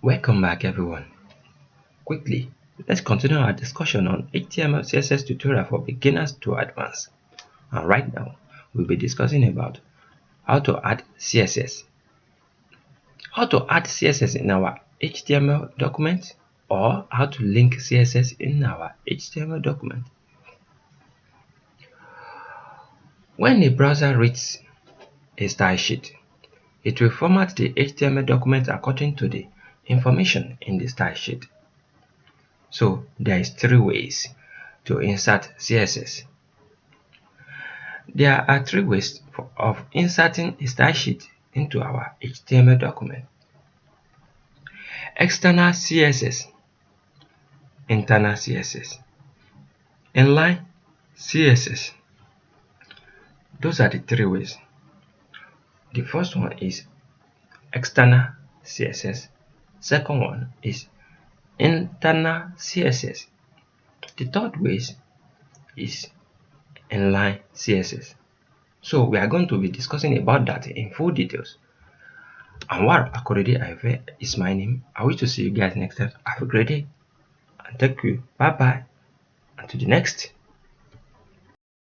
Welcome back everyone. Quickly, let's continue our discussion on HTML CSS tutorial for beginners to advanced. And right now, we'll be discussing about how to add CSS. How to add CSS in our HTML document or how to link CSS in our HTML document. When a browser reads a style sheet, it will format the HTML document according to the information in the style sheet. So there is 3 ways to insert CSS. There are 3 ways of inserting a style sheet into our HTML document. External CSS, internal CSS, inline CSS. Those are the 3 ways. The first one is external CSS. Second one is internal CSS. The third way is inline CSS. So we are going to be discussing about that in full details. Anwar akorede ayofe is my name. I wish to see you guys next time. Have a great day and thank you. Bye bye. Until the next.